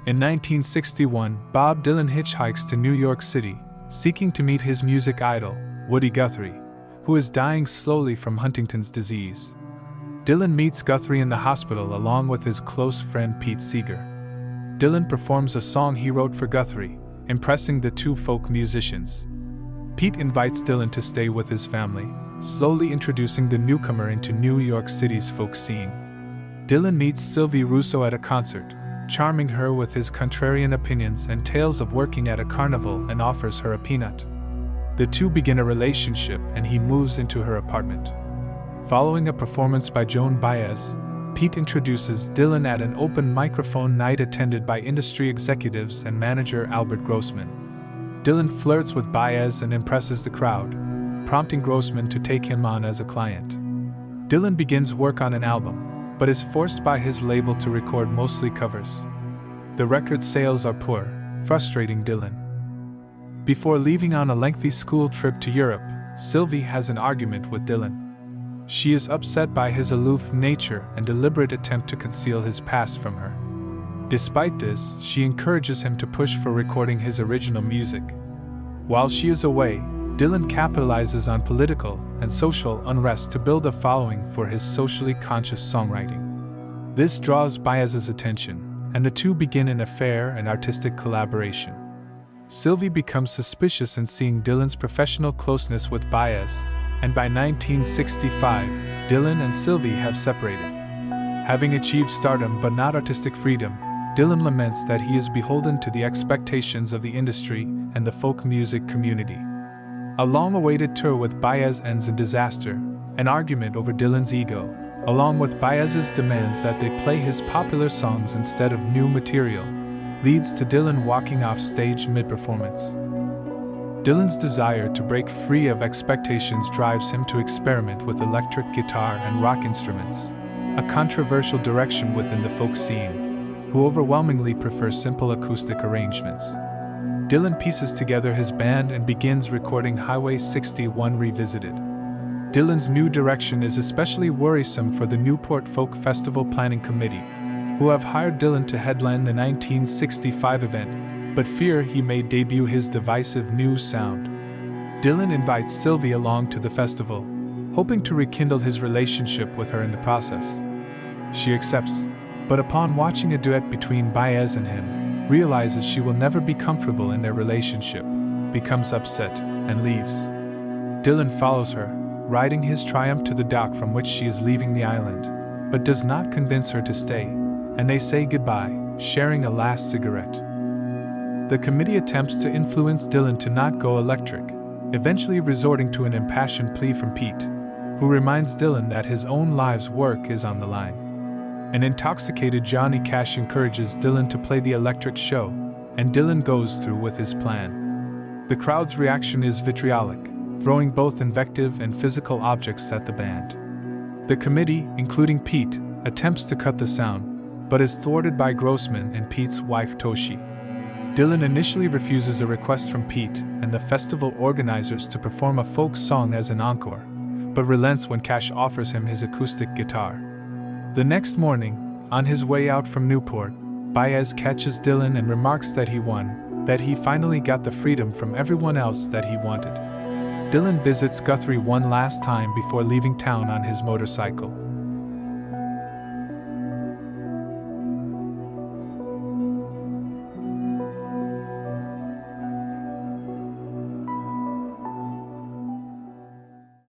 In 1961, Bob Dylan hitchhikes to New York City, seeking to meet his music idol, Woody Guthrie, who is dying slowly from Huntington's disease. Dylan meets Guthrie in the hospital along with his close friend Pete Seeger. Dylan performs a song he wrote for Guthrie, impressing the two folk musicians. Pete invites Dylan to stay with his family, slowly introducing the newcomer into New York City's folk scene. Dylan meets Sylvie Russo at a concert, charming her with his contrarian opinions and tales of working at a carnival, and offers her a peanut. The two begin a relationship and he moves into her apartment. Following a performance by Joan Baez, Pete introduces Dylan at an open microphone night attended by industry executives and manager Albert Grossman. Dylan flirts with Baez and impresses the crowd, prompting Grossman to take him on as a client. Dylan begins work on an album, but is forced by his label to record mostly covers. The record's sales are poor, frustrating Dylan. Before leaving on a lengthy school trip to Europe, Sylvie has an argument with Dylan. She is upset by his aloof nature and deliberate attempt to conceal his past from her. Despite this, she encourages him to push for recording his original music. While she is away, Dylan capitalizes on political and social unrest to build a following for his socially conscious songwriting. This draws Baez's attention, and the two begin an affair and artistic collaboration. Sylvie becomes suspicious in seeing Dylan's professional closeness with Baez, and by 1965, Dylan and Sylvie have separated. Having achieved stardom but not artistic freedom, Dylan laments that he is beholden to the expectations of the industry and the folk music community. A long-awaited tour with Baez ends in disaster, an argument over Dylan's ego, along with Baez's demands that they play his popular songs instead of new material, leads to Dylan walking off stage mid-performance. Dylan's desire to break free of expectations drives him to experiment with electric guitar and rock instruments, a controversial direction within the folk scene, who overwhelmingly prefer simple acoustic arrangements. Dylan pieces together his band and begins recording Highway 61 Revisited. Dylan's new direction is especially worrisome for the Newport Folk Festival Planning Committee, who have hired Dylan to headline the 1965 event, but fear he may debut his divisive new sound. Dylan invites Sylvie along to the festival, hoping to rekindle his relationship with her in the process. She accepts, but upon watching a duet between Baez and him, realizes she will never be comfortable in their relationship, becomes upset, and leaves. Dylan follows her, riding his Triumph to the dock from which she is leaving the island, but does not convince her to stay, and they say goodbye, sharing a last cigarette. The committee attempts to influence Dylan to not go electric, eventually resorting to an impassioned plea from Pete, who reminds Dylan that his own life's work is on the line. An intoxicated Johnny Cash encourages Dylan to play the electric show, and Dylan goes through with his plan. The crowd's reaction is vitriolic, throwing both invective and physical objects at the band. The committee, including Pete, attempts to cut the sound, but is thwarted by Grossman and Pete's wife Toshi. Dylan initially refuses a request from Pete and the festival organizers to perform a folk song as an encore, but relents when Cash offers him his acoustic guitar. The next morning, on his way out from Newport, Baez catches Dylan and remarks that he won, that he finally got the freedom from everyone else that he wanted. Dylan visits Guthrie one last time before leaving town on his motorcycle.